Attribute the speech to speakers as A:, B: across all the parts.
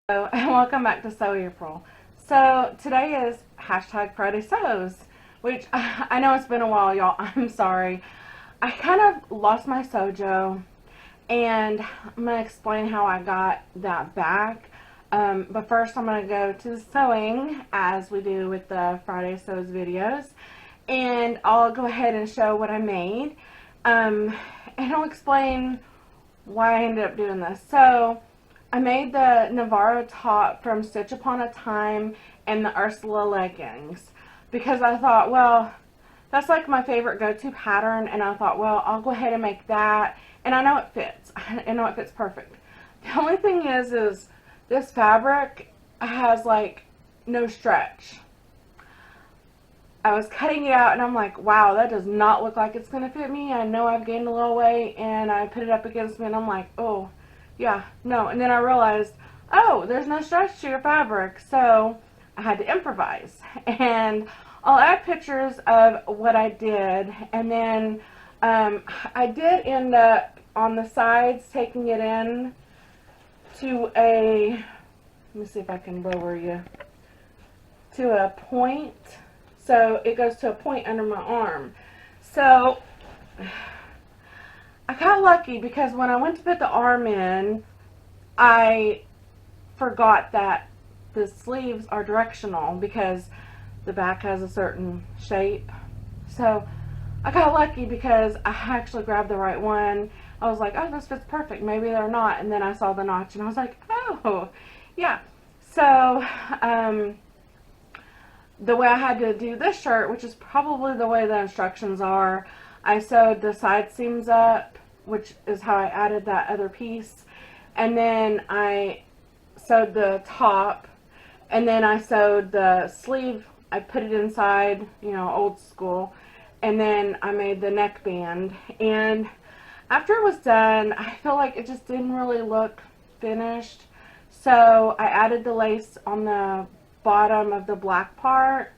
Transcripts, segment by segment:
A: And welcome back to Sew April. So today is hashtag Fridaysews, which I know it's been a while, y'all. I'm sorry. I kind of lost my sewjo, and I'm going to explain how I got that back. But first I'm going to go to the sewing, as we do with the Fridaysews videos, and I'll go ahead and show what I made, and I'll explain why I ended up doing this. So I made the Navarro top from Stitch Upon a Time and the Ursula leggings because I thought, well, that's like my favorite go-to pattern, and I thought, well, I'll go ahead and make that, and I know it fits. I know it fits perfect. The only thing is this fabric has like no stretch. I was cutting it out and I'm like, wow, that does not look like it's gonna fit me. I know I've gained a little weight, and I put it up against me and I'm like, oh yeah, no. And then I realized, oh, there's no stretch to your fabric, so I had to improvise. And I'll add pictures of what I did, and then I did end up on the sides taking it in to a, let me see if I can lower you, to a point. So it goes to a point under my arm. So I got lucky because when I went to put the arm in, I forgot that the sleeves are directional because the back has a certain shape. So I got lucky because I actually grabbed the right one. I was like, oh, this fits perfect. Maybe they're not. And then I saw the notch and I was like, oh, yeah. So the way I had to do this shirt, which is probably the way the instructions are, I sewed the side seams up, which is how I added that other piece, and then I sewed the top, and then I sewed the sleeve. I put it inside, you know, old school, and then I made the neckband. And after it was done, I feel like it just didn't really look finished, so I added the lace on the bottom of the black part,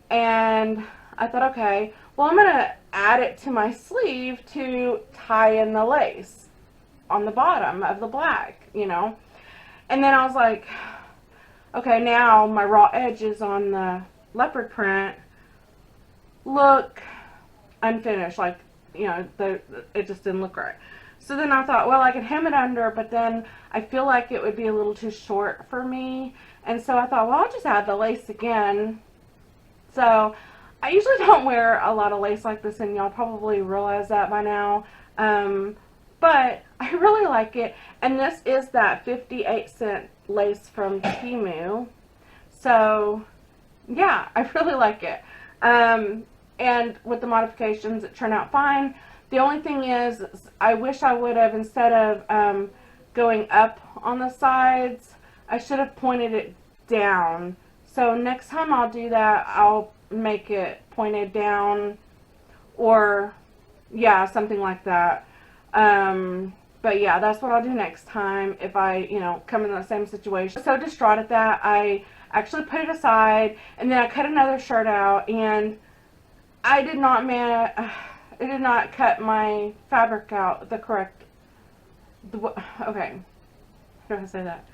A: and I thought, okay, well, I'm gonna add it to my sleeve to tie in the lace on the bottom of the black, you know. And then I was like, okay, now my raw edges on the leopard print look unfinished, like, you know, it just didn't look right. So then I thought, well, I could hem it under, but then I feel like it would be a little too short for me. And so I thought, well, I'll just add the lace again. So I usually don't wear a lot of lace like this, and y'all probably realize that by now. But I really like it. And this is that 58-cent lace from Temu. So yeah, I really like it. And with the modifications, it turned out fine. The only thing is, I wish I would have, instead of going up on the sides, I should have pointed it down. So next time I'll do that, I'll make it pointed down, or yeah, something like that. But yeah, that's what I'll do next time if I, you know, come in the same situation. So distraught at that, I actually put it aside, and then I cut another shirt out, and I did not cut my fabric out the correct, okay, how do I say that?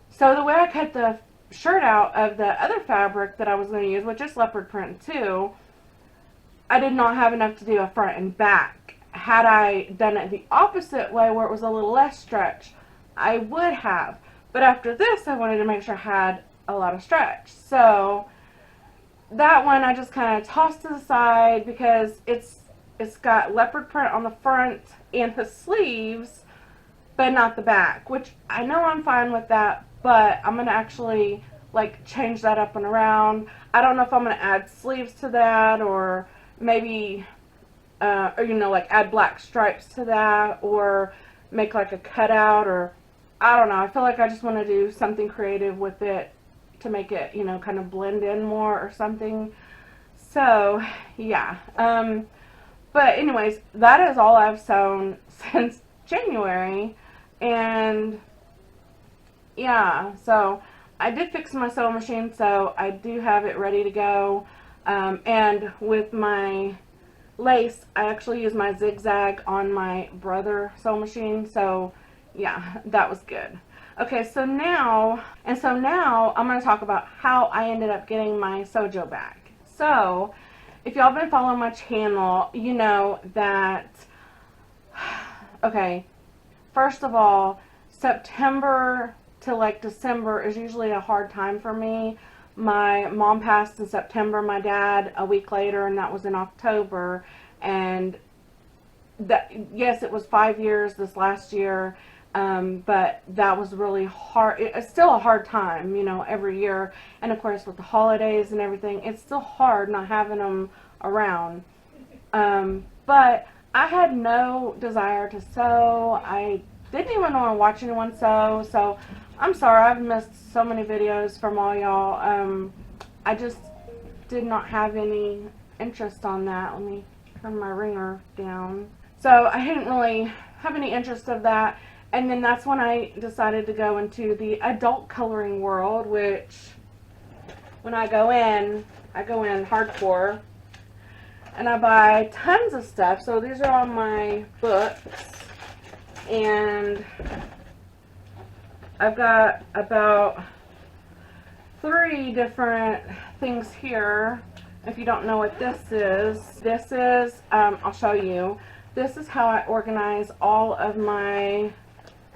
A: So the way I cut the shirt out of the other fabric that I was going to use, which is leopard print too, I did not have enough to do a front and back. Had I done it the opposite way, where it was a little less stretch, I would have. But after this, I wanted to make sure I had a lot of stretch. So that one I just kind of tossed to the side because it's got leopard print on the front and the sleeves, but not the back, which I know I'm fine with that, but I'm going to actually like change that up and around. I don't know if I'm going to add sleeves to that, or maybe or, you know, like add black stripes to that, or make like a cutout, or I don't know. I feel like I just want to do something creative with it to make it, you know, kind of blend in more or something. So yeah, but anyways, that is all I've sewn since January. And yeah, so I did fix my sewing machine, so I do have it ready to go. And with my lace, I actually use my zigzag on my brother sewing machine, so yeah, that was good. Okay, so now I'm going to talk about how I ended up getting my sewjo back. So, if y'all been following my channel, you know that, okay, first of all, September to like December is usually a hard time for me. My mom passed in September, my dad a week later, and that was in October. And that, yes, it was 5 years this last year, but that was really hard. It's still a hard time, you know, every year. And of course, with the holidays and everything, it's still hard not having them around. But I had no desire to sew. I didn't even want to watch anyone sew. So I'm sorry, I've missed so many videos from all y'all. I just did not have any interest on that. Let me turn my ringer down. So I didn't really have any interest of that. And then that's when I decided to go into the adult coloring world, which when I go in hardcore. And I buy tons of stuff. So these are all my books. And I've got about 3 different things here. If you don't know what this is, I'll show you. This is how I organize all of my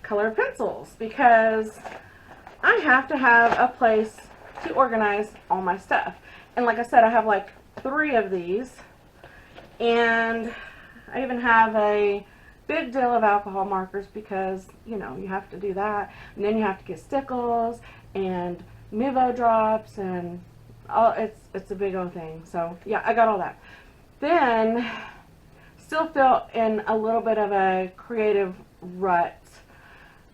A: colored pencils, because I have to have a place to organize all my stuff. And like I said, I have like 3 of these. And I even have a big deal of alcohol markers because, you know, you have to do that. And then you have to get stickles and Nuvo drops and all. It's a big old thing. So yeah, I got all that. Then still feel in a little bit of a creative rut.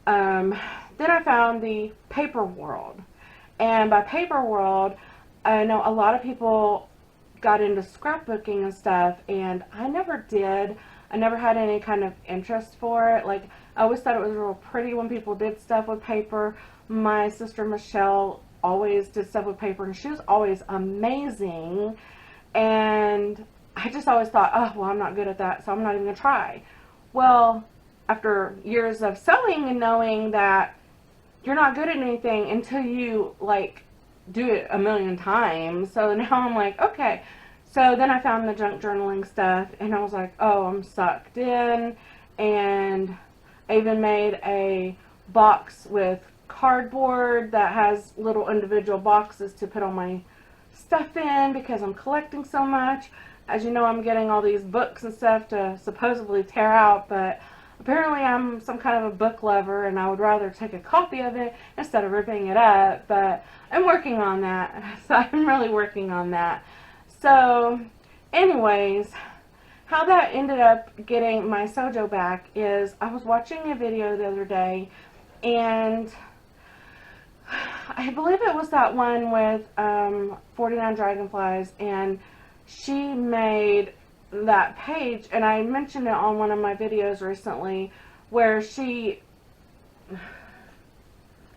A: Then I found the paper world. And by paper world, I know a lot of people got into scrapbooking and stuff, and I never did. I never had any kind of interest for it. Like, I always thought it was real pretty when people did stuff with paper. My sister Michele always did stuff with paper, and she was always amazing. And I just always thought, oh, well, I'm not good at that, so I'm not even going to try. Well, after years of sewing and knowing that you're not good at anything until you, like, do it a million times. So now I'm like, okay. So then I found the junk journaling stuff, and I was like, oh, I'm sucked in. And I even made a box with cardboard that has little individual boxes to put all my stuff in because I'm collecting so much. As you know, I'm getting all these books and stuff to supposedly tear out, but apparently I'm some kind of a book lover, and I would rather take a copy of it instead of ripping it up. But I'm working on that. So I'm really working on that. So anyways, how that ended up getting my sewjo back is I was watching a video the other day, and I believe it was that one with 49 Dragonflies, and she made that page, and I mentioned it on one of my videos recently, where she,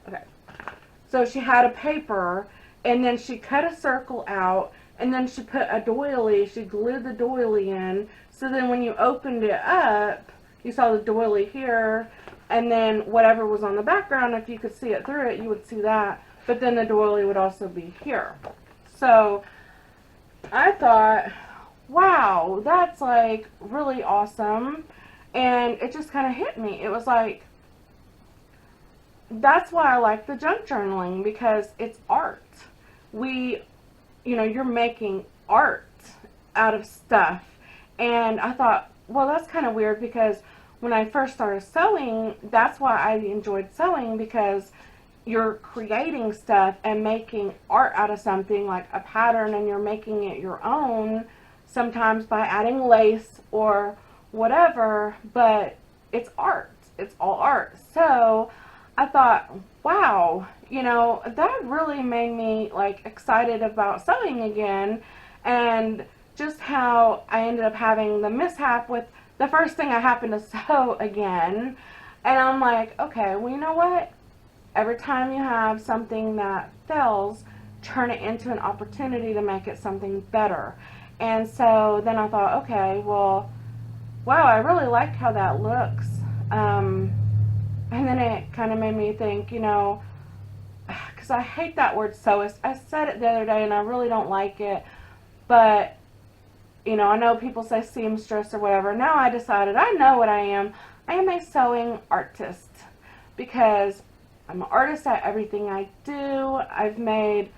A: okay, so she had a paper, and then she cut a circle out, and then she put a doily, she glued the doily in, so then when you opened it up, you saw the doily here, and then whatever was on the background, if you could see it through it, you would see that, but then the doily would also be here. So I thought, wow, that's like really awesome. And it just kind of hit me. It was like, that's why I like the junk journaling, because it's art. You know, you're making art out of stuff. And I thought, well, that's kind of weird, because when I first started sewing, that's why I enjoyed sewing, because you're creating stuff and making art out of something like a pattern, and you're making it your own, sometimes by adding lace or whatever, but it's art. It's all art. So I thought, wow, you know, that really made me like excited about sewing again. And just how I ended up having the mishap with the first thing I happened to sew again. And I'm like, okay, well, you know what? Every time you have something that fails, turn it into an opportunity to make it something better. And so then I thought, okay, well, wow, I really like how that looks. And then it kind of made me think, you know, because I hate that word sewist. I said it the other day and I really don't like it. But, you know, I know people say seamstress or whatever. Now I decided I know what I am. I am a sewing artist because I'm an artist at everything I do. I've made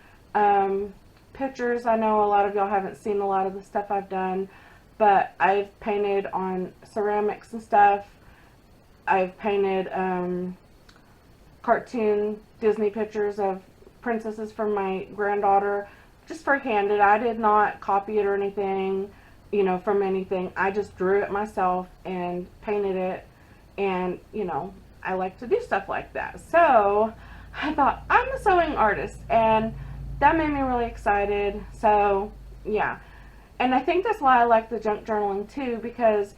A: pictures. I know a lot of y'all haven't seen a lot of the stuff I've done, but I've painted on ceramics and stuff. I've painted cartoon Disney pictures of princesses from my granddaughter, just for-handed. I did not copy it or anything, you know, from anything. I just drew it myself and painted it, and, you know, I like to do stuff like that. So I thought, I'm a sewing artist, and that made me really excited. So yeah, and I think that's why I like the junk journaling too, because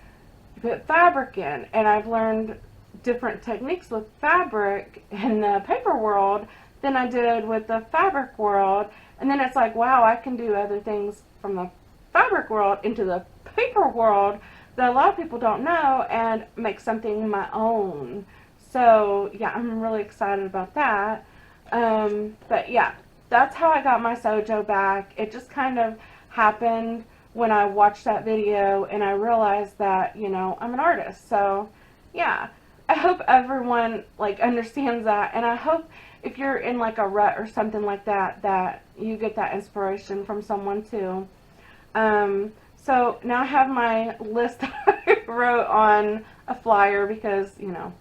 A: you put fabric in, and I've learned different techniques with fabric in the paper world than I did with the fabric world. And then it's like, wow, I can do other things from the fabric world into the paper world that a lot of people don't know and make something my own. So yeah, I'm really excited about that. But yeah, that's how I got my sewjo back. It just kind of happened when I watched that video and I realized that, you know, I'm an artist. So yeah, I hope everyone like understands that, and I hope if you're in like a rut or something like that, that you get that inspiration from someone too. So now I have my list I wrote on a flyer because, you know,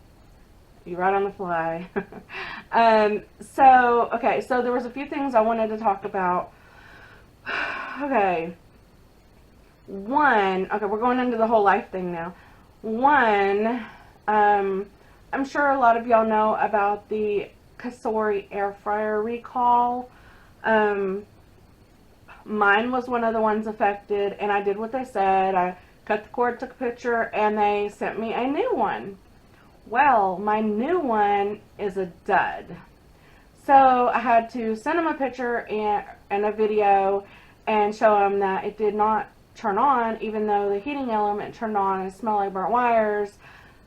A: you write on the fly. Okay, so there was a few things I wanted to talk about. Okay, we're going into the whole life thing now. One, I'm sure a lot of y'all know about the Sory air fryer recall. Mine was one of the ones affected, and I did what they said. I cut the cord, took a picture, and they sent me a new one. Well, my new one is a dud. So I had to send them a picture and a video and show them that it did not turn on, even though the heating element turned on and it smelled like burnt wires.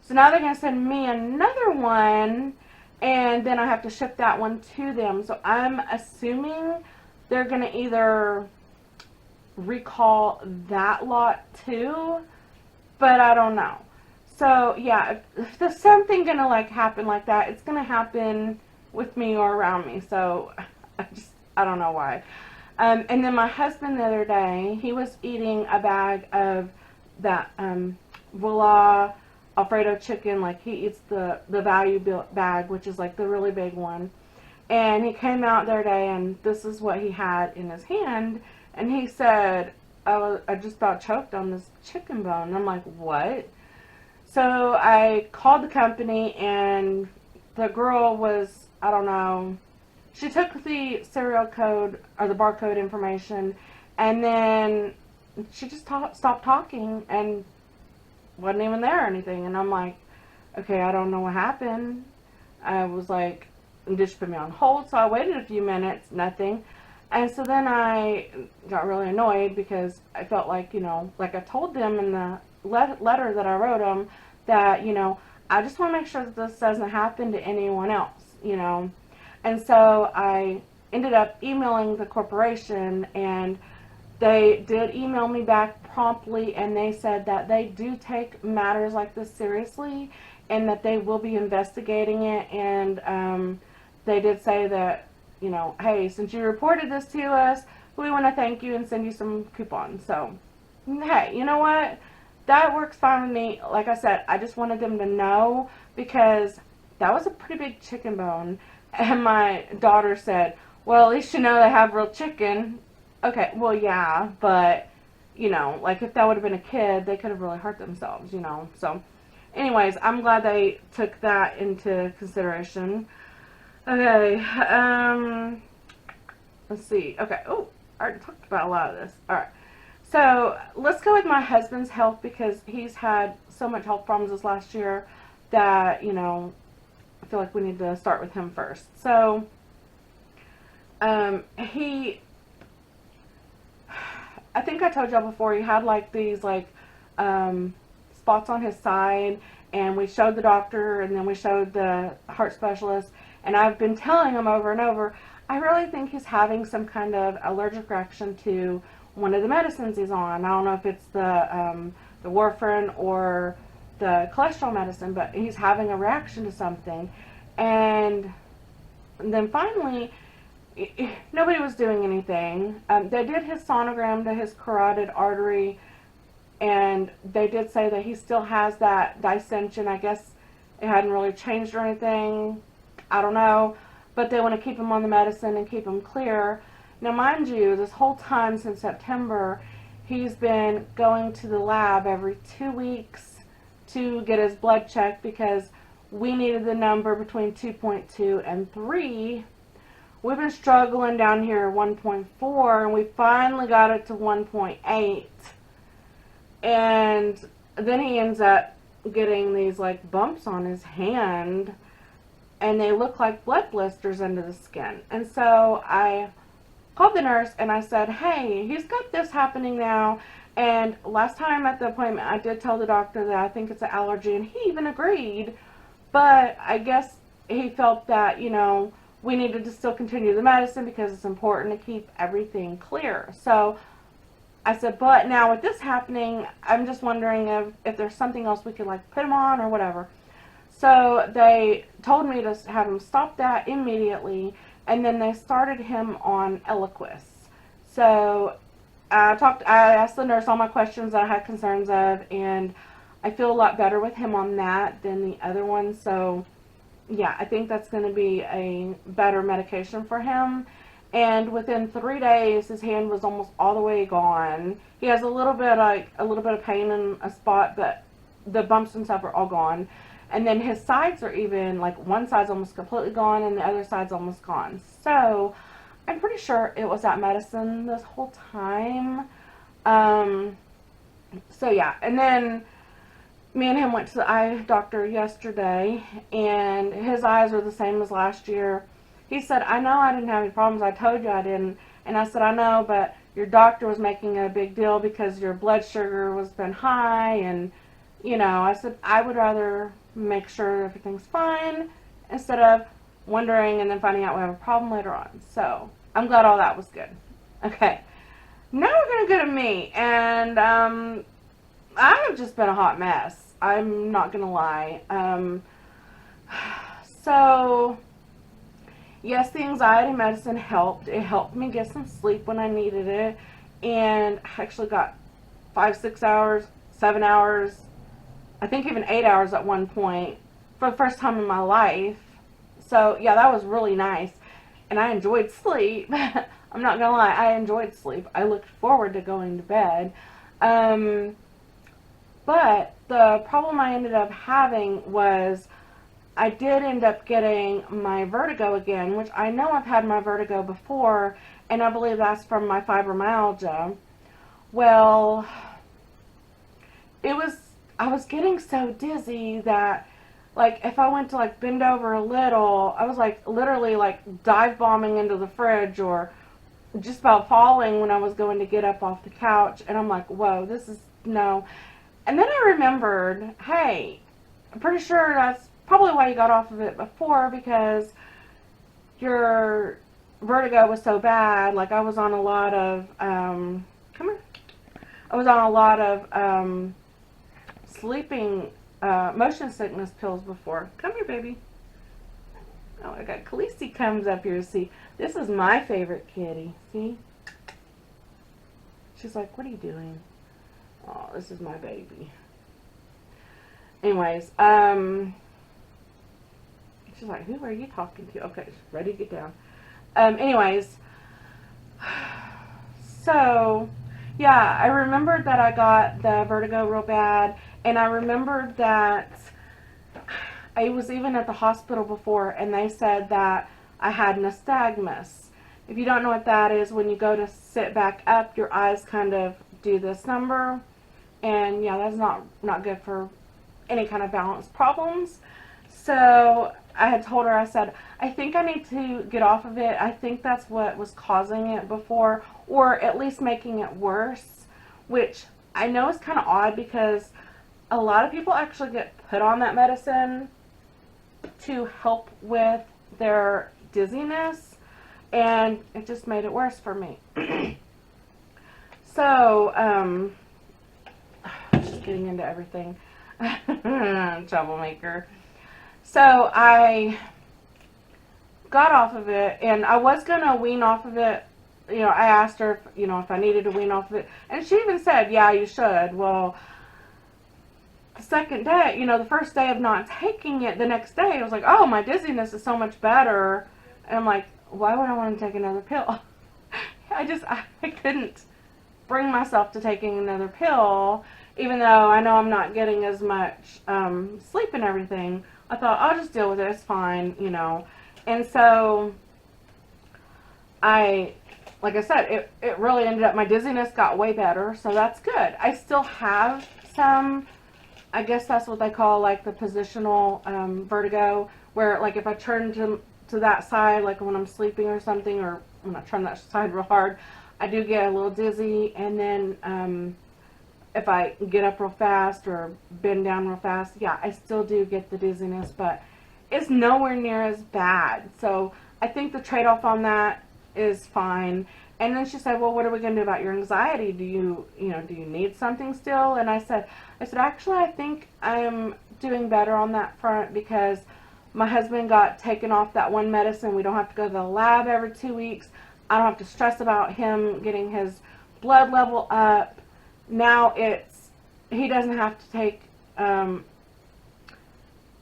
A: So now they're going to send me another one, and then I have to ship that one to them. So I'm assuming they're going to either recall that lot too, but I don't know. So yeah, if there's something going to like happen like that, it's going to happen with me or around me. So I don't know why. And then my husband the other day, he was eating a bag of that Voila Alfredo chicken. Like, he eats the value bag, which is like the really big one. And he came out the other day, and this is what he had in his hand. And he said, I just about choked on this chicken bone. And I'm like, what? So I called the company, and the girl was, I don't know, she took the serial code or the barcode information, and then she just stopped talking and wasn't even there or anything. And I'm like, okay, I don't know what happened. I was like, did she put me on hold? So I waited a few minutes, nothing. And so then I got really annoyed because I felt like, you know, like I told them in the letter that I wrote them that, you know, I just want to make sure that this doesn't happen to anyone else, you know. And so I ended up emailing the corporation, and they did email me back promptly, and they said that they do take matters like this seriously and that they will be investigating it. And they did say that, you know, hey, since you reported this to us, we want to thank you and send you some coupons. So, hey, you know what? That works fine with me. Like I said, I just wanted them to know because that was a pretty big chicken bone. And my daughter said, well, at least you know they have real chicken. Okay, well, yeah, but, you know, like if that would have been a kid, they could have really hurt themselves, you know. So, anyways, I'm glad they took that into consideration. Okay, let's see. Okay, oh, I already talked about a lot of this. All right, so let's go with my husband's health because he's had so much health problems this last year that, you know, I feel like we need to start with him first. So, I think I told y'all before, he had like these like, spinal spots on his side, and we showed the doctor, and then we showed the heart specialist, and I've been telling him over and over, I really think he's having some kind of allergic reaction to one of the medicines he's on. I don't know if it's the warfarin or the cholesterol medicine, but he's having a reaction to something. And then finally, nobody was doing anything. They did his sonogram to his carotid artery, and they did say that he still has that dissension. I guess it hadn't really changed or anything. I don't know. But they want to keep him on the medicine and keep him clear. Now, mind you, this whole time since September, he's been going to the lab every 2 weeks to get his blood checked because we needed the number between 2.2 and 3. We've been struggling down here at 1.4, and we finally got it to 1.8. And then he ends up getting these like bumps on his hand, and they look like blood blisters under the skin. And so I called the nurse and I said, hey, he's got this happening now. And last time at the appointment, I did tell the doctor that I think it's an allergy, and he even agreed. But I guess he felt that, you know, we needed to still continue the medicine because it's important to keep everything clear. So I said, but now with this happening, I'm just wondering if there's something else we could like put him on or whatever. So they told me to have him stop that immediately, and then they started him on Eliquis. So I asked the nurse all my questions that I had concerns of, and I feel a lot better with him on that than the other one. So yeah, I think that's going to be a better medication for him. And within 3 days, his hand was almost all the way gone. He has a little bit of pain in a spot, but the bumps and stuff are all gone. And then his sides are even, like, one side's almost completely gone and the other side's almost gone. So I'm pretty sure it was that medicine this whole time. So yeah, and then me and him went to the eye doctor yesterday, and his eyes are the same as last year. He said, I know I didn't have any problems. I told you I didn't. And I said, I know, but your doctor was making a big deal because your blood sugar was been high. And, you know, I said, I would rather make sure everything's fine instead of wondering and then finding out we have a problem later on. So I'm glad all that was good. Okay. Now we're going to go to me. And I've just been a hot mess. I'm not going to lie. So yes, the anxiety medicine helped. It helped me get some sleep when I needed it. And I actually got 5, 6 hours, 7 hours, I think even 8 hours at one point for the first time in my life. So yeah, that was really nice. And I enjoyed sleep. I'm not gonna lie, I enjoyed sleep. I looked forward to going to bed. But the problem I ended up having was I did end up getting my vertigo again, which I know I've had my vertigo before, and I believe that's from my fibromyalgia. Well, I was getting so dizzy that, like, if I went to, like, bend over a little, I was, like, literally, like, dive bombing into the fridge or just about falling when I was going to get up off the couch. And I'm like, whoa, this is, no. And then I remembered, hey, I'm pretty sure that's probably why you got off of it before, because your vertigo was so bad. Like, I was on a lot of, come here. I was on a lot of, sleeping, motion sickness pills before. Come here, baby. Oh, I got Khaleesi comes up here. See, this is my favorite kitty. See? She's like, what are you doing? Oh, this is my baby. Anyways, she's like, who are you talking to? Okay, ready to get down. Anyways, so, yeah, I remembered that I got the vertigo real bad, and I remembered that I was even at the hospital before, and they said that I had nystagmus. If you don't know what that is, when you go to sit back up, your eyes kind of do this number, and yeah, that's not good for any kind of balance problems. So I had told her, I said, I think I need to get off of it. I think that's what was causing it before, or at least making it worse, which I know is kind of odd because a lot of people actually get put on that medicine to help with their dizziness, and it just made it worse for me. So, just getting into everything. Troublemaker. So I got off of it, and I was gonna wean off of it. You know, I asked her if, you know, if I needed to wean off of it, and she even said, yeah, you should. Well, the second day, you know, the first day of not taking it, the next day, I was like, oh, my dizziness is so much better. And I'm like, why would I want to take another pill? I couldn't bring myself to taking another pill, even though I know I'm not getting as much sleep and everything. I thought, I'll just deal with it, it's fine, you know. And so like I said, it really ended up, my dizziness got way better, so that's good. I still have some, I guess that's what they call like the positional vertigo, where like if I turn to that side, like when I'm sleeping or something, or when I turn that side real hard, I do get a little dizzy. And then if I get up real fast or bend down real fast, yeah, I still do get the dizziness, but it's nowhere near as bad. So I think the trade-off on that is fine. And then she said, well, what are we going to do about your anxiety? Do you need something still? And I said, actually, I think I'm doing better on that front, because my husband got taken off that one medicine. We don't have to go to the lab every 2 weeks. I don't have to stress about him getting his blood level up. Now he doesn't have to take,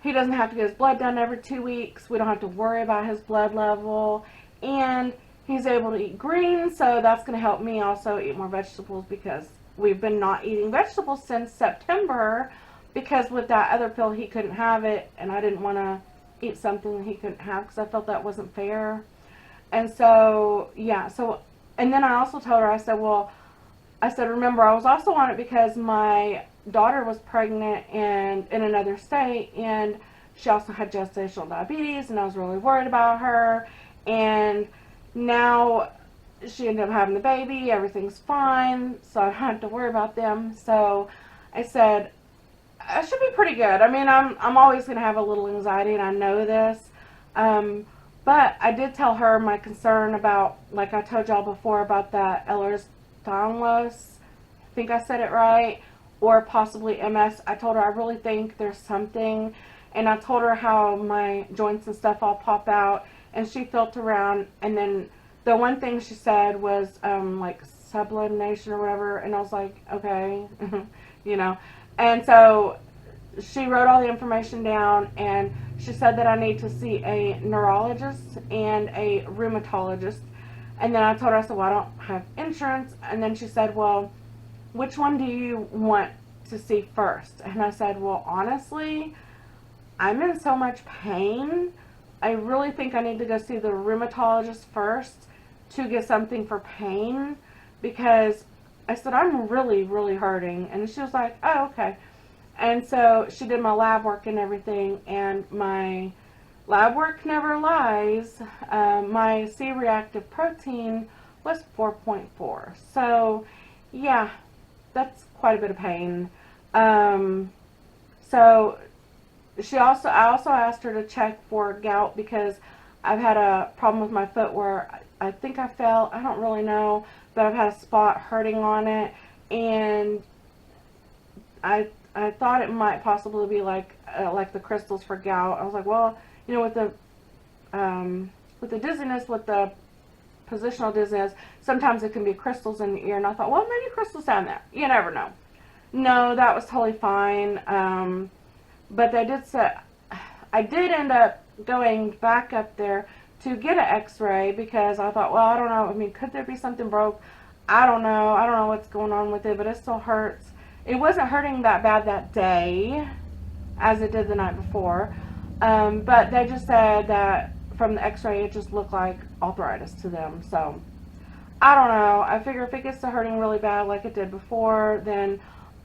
A: he doesn't have to get his blood done every 2 weeks. We don't have to worry about his blood level. And he's able to eat greens, so that's going to help me also eat more vegetables, because we've been not eating vegetables since September, because with that other pill he couldn't have it, and I didn't want to eat something he couldn't have because I felt that wasn't fair. And so, yeah, and then I also told her, I said, remember, I was also on it because my daughter was pregnant and in another state, and she also had gestational diabetes, and I was really worried about her. And now she ended up having the baby, everything's fine, so I don't have to worry about them. So I said, I should be pretty good. I mean, I'm always going to have a little anxiety, and I know this. But I did tell her my concern about, like I told y'all before, about that Ehlers-Danlos, I think I said it right, or possibly MS. I told her I really think there's something, and I told her how my joints and stuff all pop out, and she felt around, and then the one thing she said was like sublimation or whatever, and I was like, okay, you know. And so she wrote all the information down, and she said that I need to see a neurologist and a rheumatologist. And then I told her, I said, well, I don't have insurance. And then she said, well, which one do you want to see first? And I said, well, honestly, I'm in so much pain. I really think I need to go see the rheumatologist first to get something for pain, because I said, I'm really, really hurting. And she was like, oh, okay. And so she did my lab work and everything, and my lab work never lies. My C-reactive protein was 4.4. So, yeah, that's quite a bit of pain. So I also asked her to check for gout, because I've had a problem with my foot where I think I fell. I don't really know, but I've had a spot hurting on it, and I thought it might possibly be like the crystals for gout. I was like, well, you know, with the dizziness, with the positional dizziness, sometimes it can be crystals in the ear. And I thought, well, maybe crystals down there. You never know. No, that was totally fine. But they did say, I did end up going back up there to get an x-ray, because I thought, well, I don't know. I mean, could there be something broke? I don't know. I don't know what's going on with it, but it still hurts. It wasn't hurting that bad that day as it did the night before. But they just said that from the x-ray, it just looked like arthritis to them. So, I don't know. I figure if it gets to hurting really bad like it did before, then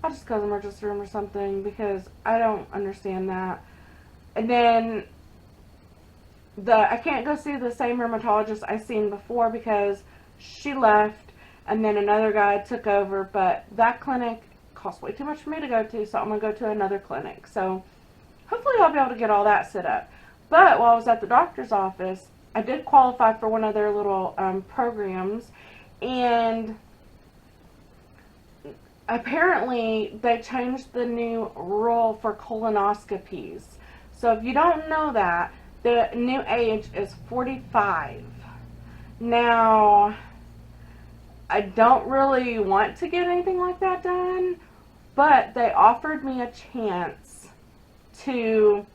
A: I'll just go to the emergency room or something, because I don't understand that. And then I can't go see the same rheumatologist I seen before, because she left and then another guy took over. But that clinic costs way too much for me to go to, so I'm going to go to another clinic. So hopefully I'll be able to get all that set up. But while I was at the doctor's office, I did qualify for one of their little programs, and apparently they changed the new rule for colonoscopies. So if you don't know that, the new age is 45. Now, I don't really want to get anything like that done, but they offered me a chance to,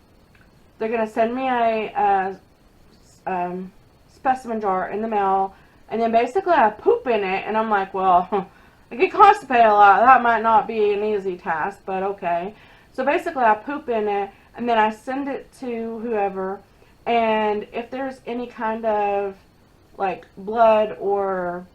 A: they're going to send me a specimen jar in the mail, and then basically I poop in it, and I'm like, well, I get constipated a lot. That might not be an easy task, but okay. So basically I poop in it, and then I send it to whoever, and if there's any kind of like blood or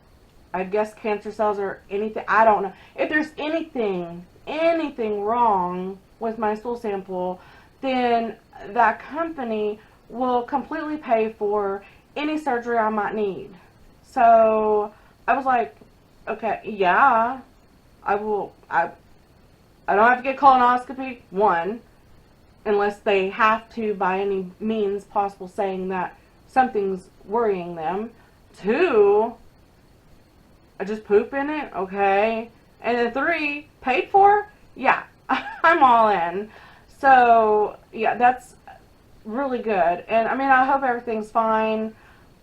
A: I guess cancer cells or anything, I don't know. If there's anything wrong with my stool sample, then that company will completely pay for any surgery I might need. So I was like, okay, yeah, I will. I don't have to get colonoscopy, one, unless they have to by any means possible, saying that something's worrying them. Two, I just poop in it, okay. And then three, paid for? Yeah, I'm all in. So yeah, that's really good. And I mean, I hope everything's fine,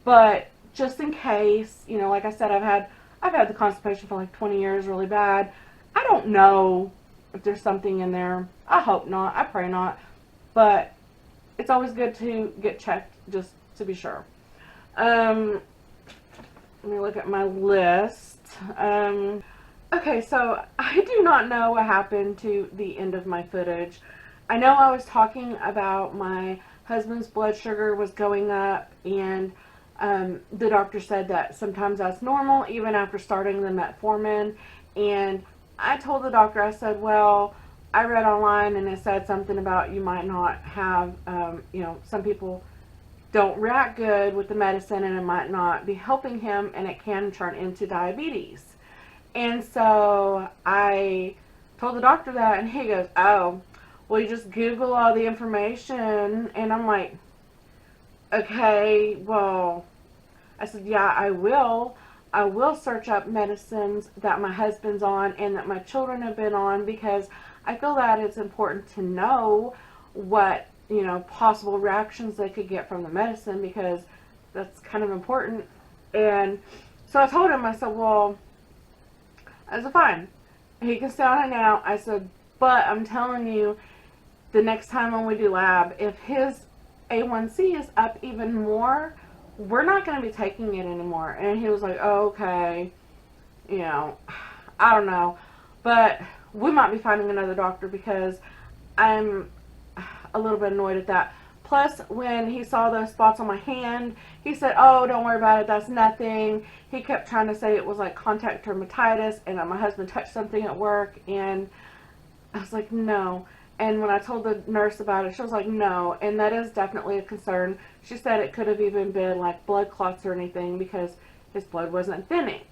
A: but just in case, you know, like I said, I've had the constipation for like 20 years, really bad. I don't know if there's something in there. I hope not. I pray not. But it's always good to get checked just to be sure. Let me look at my list. Okay, so I do not know what happened to the end of my footage. I know I was talking about my husband's blood sugar was going up, and the doctor said that sometimes that's normal even after starting the metformin. And I told the doctor, I said, well, I read online and it said something about you might not have, you know, some people don't react good with the medicine and it might not be helping him, and it can turn into diabetes. And so I told the doctor that, and he goes, oh, well, you just Google all the information. And I'm like, okay, well, I said, yeah, I will. I will search up medicines that my husband's on and that my children have been on, because I feel that it's important to know what, you know, possible reactions they could get from the medicine, because that's kind of important. And so I told him, I said, well, I said, fine, he can stay on it now. I said, but I'm telling you, the next time when we do lab, if his A1C is up even more, we're not going to be taking it anymore. And he was like, oh, okay, you know, I don't know, but we might be finding another doctor, because I'm a little bit annoyed at that. Plus, when he saw those spots on my hand, he said, oh, don't worry about it, that's nothing. He kept trying to say it was like contact dermatitis, and that my husband touched something at work, and I was like, no. And when I told the nurse about it, she was like, no, and that is definitely a concern. She said it could have even been like blood clots or anything, because his blood wasn't thinning.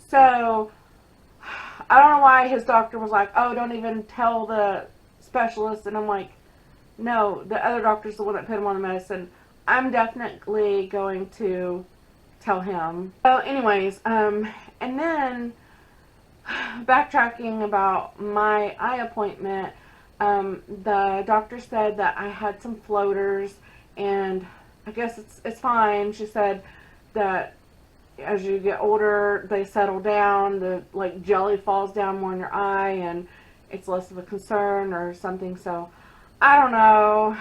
A: So I don't know why his doctor was like, oh, don't even tell the specialist. And I'm like, no, the other doctor's the one that put him on the medicine. I'm definitely going to tell him. So anyways, and then backtracking about my eye appointment, the doctor said that I had some floaters, and I guess it's fine. She said that as you get older, they settle down, the like jelly falls down more in your eye, and it's less of a concern or something. So I don't know.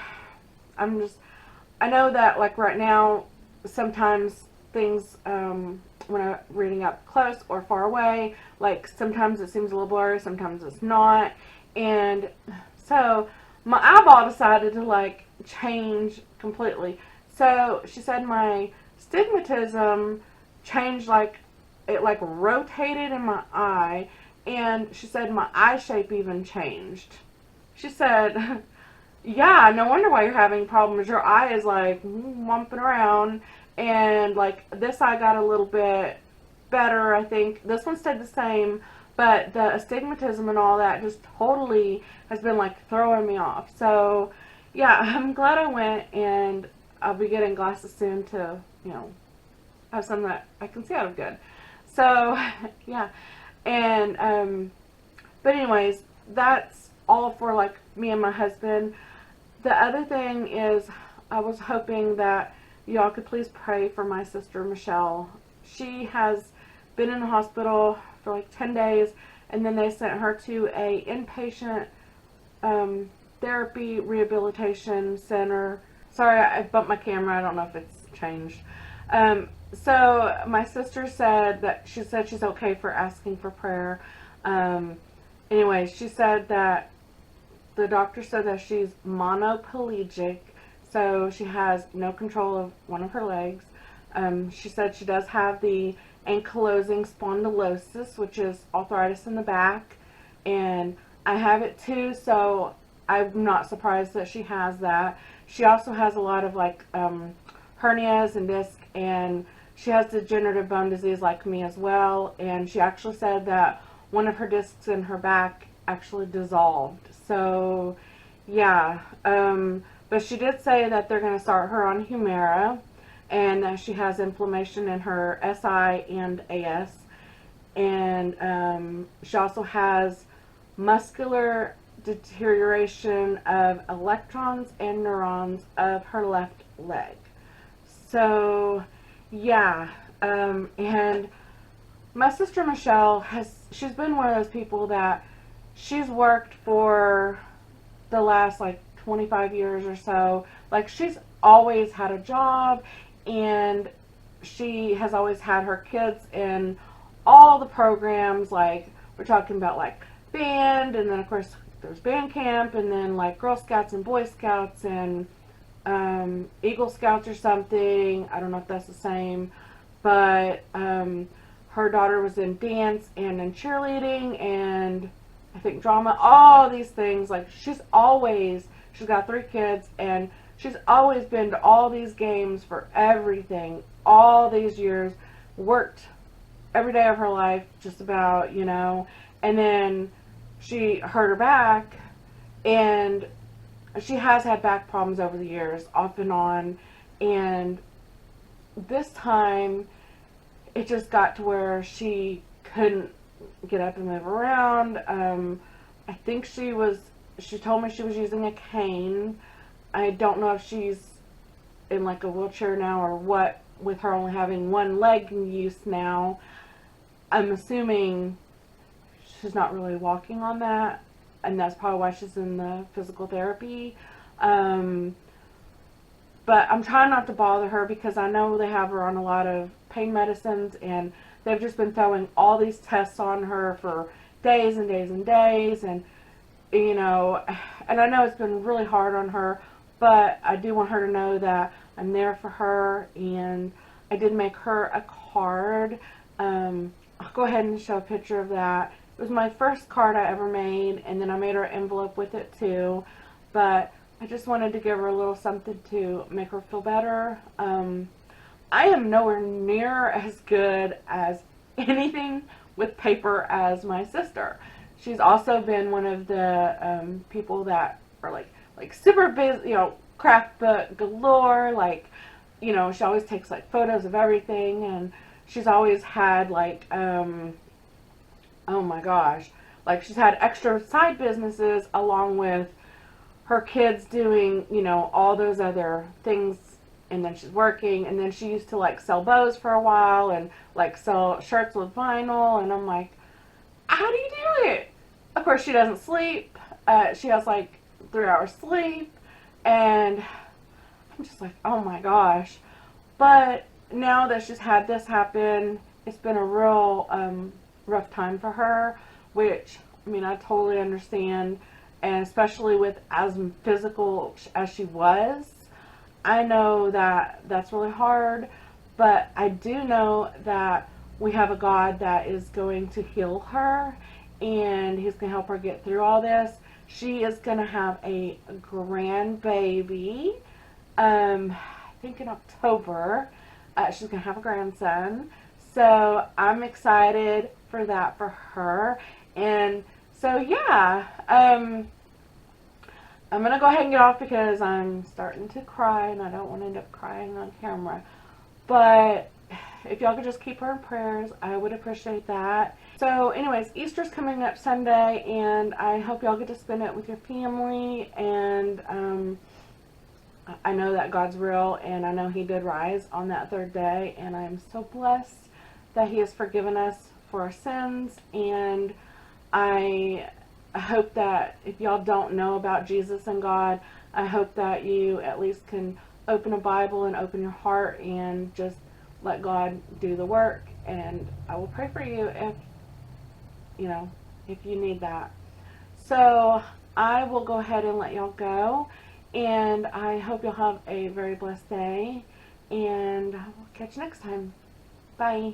A: I know that like right now, sometimes things, when I'm reading up close or far away, like sometimes it seems a little blurry, sometimes it's not. And so my eyeball decided to like change completely. So she said my stigmatism changed, like it like rotated in my eye, and she said my eye shape even changed. She said, yeah, no wonder why you're having problems. Your eye is like wumping around, and like this eye got a little bit better, I think. This one stayed the same, But the astigmatism and all that just totally has been like throwing me off. So yeah, I'm glad I went, and I'll be getting glasses soon to, you know, have some that I can see out of good. So yeah, and but anyways, that's all for like me and my husband. The other thing is, I was hoping that y'all could please pray for my sister Michele. She has been in the hospital for like 10 days, and then they sent her to a inpatient therapy rehabilitation center. Sorry, I bumped my camera. I don't know if it's changed. So my sister said that she's okay for asking for prayer. Anyway, she said that the doctor said that she's monoplegic, so she has no control of one of her legs. She said she does have the ankylosing spondylosis, which is arthritis in the back, and I have it too, so I'm not surprised that she has that. She also has a lot of like hernias and disc, and she has degenerative bone disease like me as well, and she actually said that one of her discs in her back actually dissolved. So yeah, but she did say that they're going to start her on Humira, and that she has inflammation in her SI and AS, and she also has muscular deterioration of electrons and neurons of her left leg. So yeah, and my sister Michele she's been one of those people that she's worked for the last like 25 years or so. Like, she's always had a job, and she has always had her kids in all the programs. Like, we're talking about like band, and then of course there's band camp, and then like Girl Scouts and Boy Scouts and Eagle Scouts or something. I don't know if that's the same, but her daughter was in dance and in cheerleading and I think drama, all these things. Like, she's got 3 kids, and she's always been to all these games for everything, all these years, worked every day of her life, just about, you know, and then she hurt her back, and she has had back problems over the years, off and on, and this time, it just got to where she couldn't get up and move around. I think she told me she was using a cane. I don't know if she's in like a wheelchair now or what, with her only having one leg in use now. I'm assuming she's not really walking on that, and that's probably why she's in the physical therapy. But I'm trying not to bother her, because I know they have her on a lot of pain medicines, and they've just been throwing all these tests on her for days and days and days, and you know, and I know it's been really hard on her, but I do want her to know that I'm there for her, and I did make her a card. I'll go ahead and show a picture of that. It was my first card I ever made, and then I made her an envelope with it too, but I just wanted to give her a little something to make her feel better. I am nowhere near as good as anything with paper as my sister. She's also been one of the people that are like super busy, you know, craft book galore. Like, you know, she always takes like photos of everything, and she's always had like, oh my gosh, like she's had extra side businesses along with her kids doing, you know, all those other things, and then she's working, and then she used to like sell bows for a while and like sell shirts with vinyl, and I'm like, how do you do it? Of course, she doesn't sleep. She has like 3 hours sleep, and I'm just like, oh my gosh. But now that she's had this happen, it's been a real rough time for her, which, I mean, I totally understand. And especially with as physical as she was, I know that that's really hard, but I do know that we have a God that is going to heal her, and He's going to help her get through all this. She is going to have a grandbaby, I think in October. She's going to have a grandson. So I'm excited for for that for her. And so, yeah, I'm going to go ahead and get off because I'm starting to cry and I don't want to end up crying on camera. But if y'all could just keep her in prayers, I would appreciate that. So anyways, Easter's coming up Sunday, and I hope y'all get to spend it with your family. And I know that God's real, and I know He did rise on that third day, and I'm so blessed that He has forgiven us for our sins. And I hope that if y'all don't know about Jesus and God, I hope that you at least can open a Bible and open your heart and just let God do the work. And I will pray for you if you need that. So I will go ahead and let y'all go, and I hope you'll have a very blessed day, and I will catch you next time. Bye.